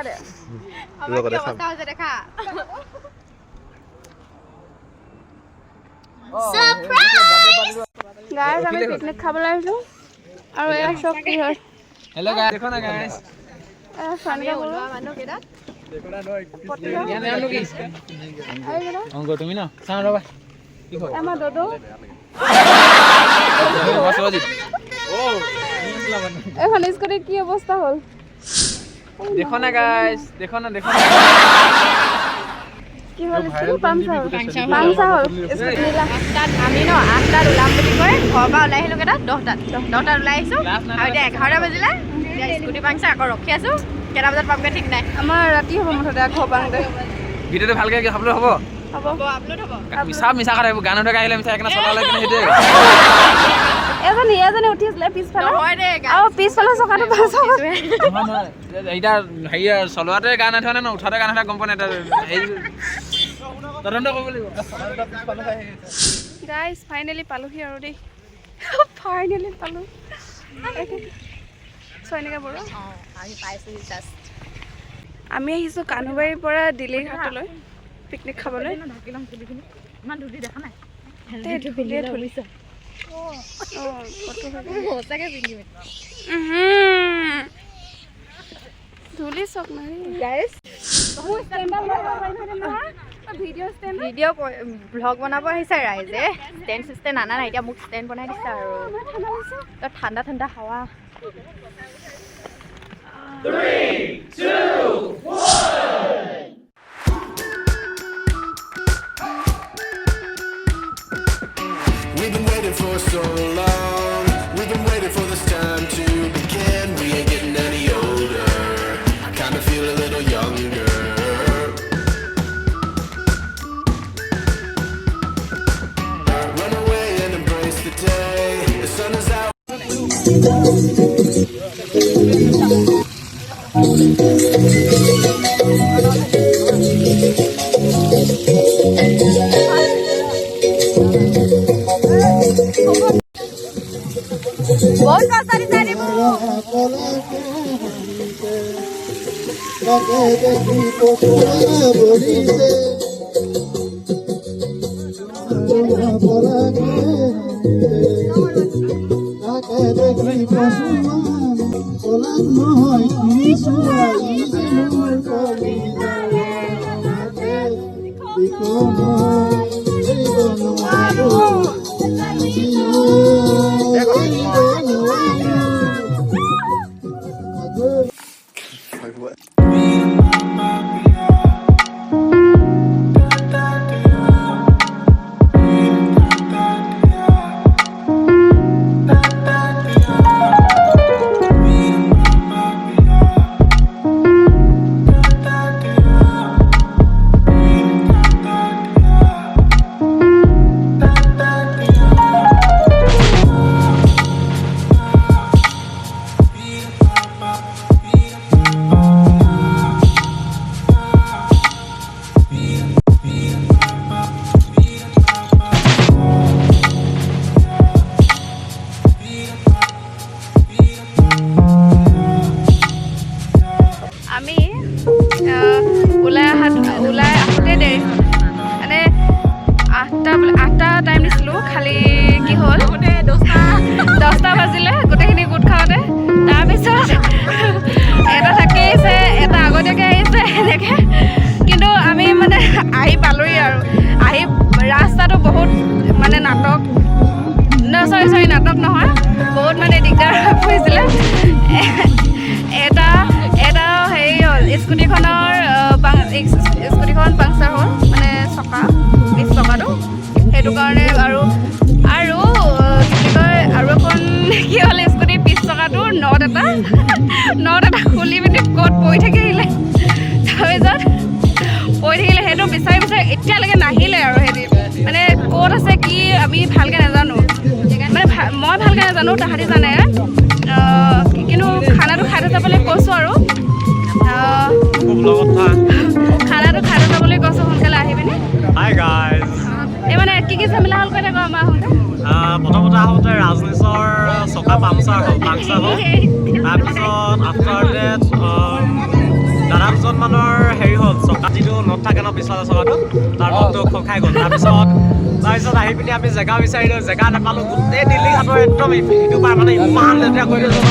দে guys আমি picnic খাবলৈ আহিছো আৰু এয়া চব কি হয় হেল্ল' গাইজ দেখো না গাইজ অংগ তুমি ন চাওঁ ৰবা কি হয় আমাৰ দদো এখন স্কুটিৰ কি অৱস্থা হ'ল দেখো না গাইজ দেখো না কি হ'ল স্কুটি পাংচাৰ হ'ল স্কুটি নিলা তাত আমি ন 8টাত ওলাম বুলি কৈ ঘৰৰ পৰা ওলাই আহিলোঁ কেইটাত 10টাত ওলাই আহিছোঁ আৰু এতিয়া 11টা বাজিলে এতিয়া স্কুটি পাংচাৰ আকৌ ৰখি আছোঁ কেইটা বজাত পামগৈ ঠিক নাই আমাৰ ৰাতি হ'ব মুঠতে ঘৰ পাওঁতে ভিডিঅ'টো ভালকৈ আপলোড হ'ব আপলোড হ'ব মিছা কথা গান উঠাই আহিলে মিছা সেইকাৰণে চলালে কিন্তু সেইটোৱে এজনী উঠিছিলে পিছফালে আৰু পিছফালে চকাটো এতিয়া হেৰি চলোৱাতে গান উঠোৱা নে উঠাতে গান উঠা গম পোৱা নাই হেৰি তদন্ত কৰিব লাগিব গাইজ ফাইনেলি পালোহি আৰু দেই ফাইনেলি পালোঁ চয়নিকা বৰুৱা আমি আহিছোঁ কানুবাৰীৰ পৰা দিল্লী ঘাটলৈ পিকনিক খাবলৈ ধূলি চক মাৰি ভিডিঅ' ব্লগ বনাব আহিছে ৰাইজে ষ্টেণ্ড চিষ্টেণ্ড আনা নাই এতিয়া মোক ষ্টেণ্ড বনাই দিছে আৰু ঠাণ্ডা ঠাণ্ডা হাৱা 3, 2, 1 We've been waiting for so long. We've been waiting for this time to begin. We ain't getting any older. I kinda feel a little younger. Run away and embrace the day. The sun is out. बहुत सारी सारी স্কুটিখন puncture হ'ল মানে চকা পিছ চকাটো সেইটো কাৰণে আৰু কি কয় আৰু এখন কি হ'ল স্কুটিৰ পিছ চকাটো নট এটা খুলি পিনি ক'ত পৰি থাকিলে তাৰপিছত পৰি থাকিলে সেইটো বিচাৰি এতিয়ালৈকে নাহিলে আৰু হেৰি মানে ক'ত আছে কি আমি ভালকৈ নাজানো মানে মই ভালকৈ নাজানো তাহাঁতি জানে কিন্তু খানাটো খাই যাবলৈ কৈছোঁ আৰু খানাটো খাই যাবলৈ কৈছোঁ সোনকালে আহি পিনি হাই গাইজ এই মানে কি ঝামেলা হ'ল কৈ থাকোঁ আমাৰ আহোঁতে প্ৰথমতে আহোঁতে ৰাজনীশৰ চকা পাংচাৰ হ'ল তাৰপিছত আফটাৰ ডেট দাদাক দুজন মানৰ হেৰি হ'ল চকা যিটো নট থাকে ন পিছফালে চকাটো তাৰ নটটো খোল খাই গ'ল তাৰপিছত আহি পিনি আমি জেগা বিচাৰিলোঁ জেগা নাপালোঁ গোটেই দিল্লী ঘাটৰ একদম ইটো পাৰ মানে ইমান লেতেৰা কৰি দিছোঁ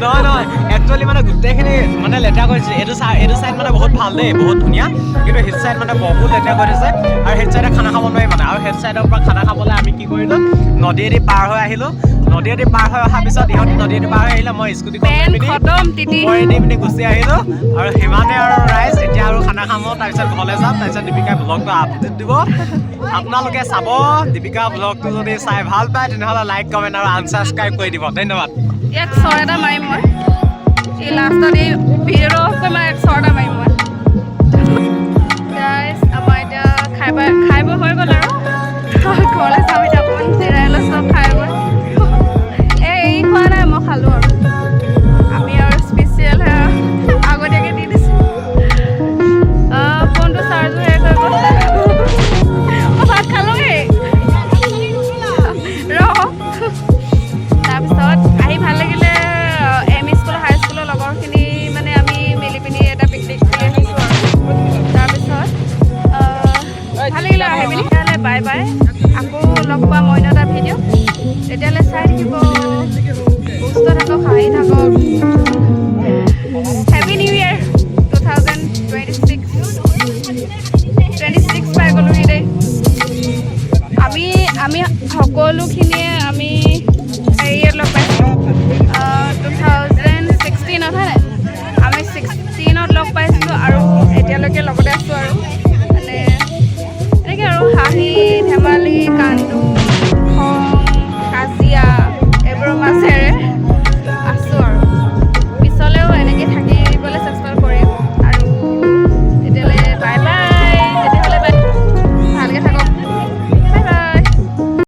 নহয় নহয় একচুৱেলি মানে গোটেইখিনি মানে লেতেৰা কৰিছে এইটো চাইড মানে বহুত ভাল দেই বহুত ধুনীয়া কিন্তু সেইটো চাইড মানে বহুত লেতেৰা কৰি দিছে আৰু সেইটো চাইডে খানা খাব নোৱাৰি মানে আৰু সেইটো চাইডৰ পৰা খানা খাবলৈ আমি কি কৰিলোঁ নদীয়েদি পাৰ হৈ আহিলোঁ নদীয়েদি পাৰ হৈ অহাৰ পিছত ইহঁতি নদীয়েদি পাৰ হৈ আহিলে মই স্কুটিখন ওপৰেদি পিনি গুচি আহিলোঁ আৰু সিমানে আৰু ৰাইজ এতিয়া আৰু খানা খাম তাৰপিছত ঘৰলৈ যাম তাৰপিছত দীপিকাই ব্লগটো আপডেট দিব আপোনালোকে চাব দীপিকা ব্লগটো যদি চাই ভাল পায় তেনেহ'লে লাইক কমেণ্ট আৰু আনছাবস্ক্ৰাইব কৰি দিব ধন্যবাদ ইয়াক চৰ এটা মাৰিম মই এই লাষ্টত এই ভিডিঅ'টো অফ কৰি মানে এক চৰ এটা মাৰিম মই গাইজ আমাৰ এতিয়া খাই বৈ হৈ গ'ল আৰু ঘৰলৈ যাম এতিয়া অকণমান জিৰাই লৈ চব খাই বৈ এই খোৱা নাই মই খালোঁ আৰু আমি আৰু স্পেচিয়েল আগতীয়াকৈ দি দিছোঁ ফোনটো চাৰ্জো শেষ হৈ গ'ল মই ভাত খালোঁগৈ তাৰপিছত আহি ভাল লাগিলে এম ই স্কুল হাই স্কুলৰ লগৰখিনি মানে আমি মিলি পিনি এটা পিকনিক কৰি আহিছোঁ আৰু তাৰপিছত ভাল লাগিলে আহি পিনি তেতিয়াহ'লে বাই বাই আকৌ লগ পাম অন্য এটা ভিডিঅ' তেতিয়াহ'লে চাই থাকিব সুস্থ থাকক হাঁহি থাকক হেপী নিউ ইয়েৰ 2026 পাই গ'লোহি দেই আমি সকলোখিনিয়ে আমি হেৰিয়াত লগ পাইছোঁ 2016ত হয় নাই আমি 16ত লগ পাইছিলোঁ আৰু এতিয়ালৈকে লগতে আছোঁ আৰু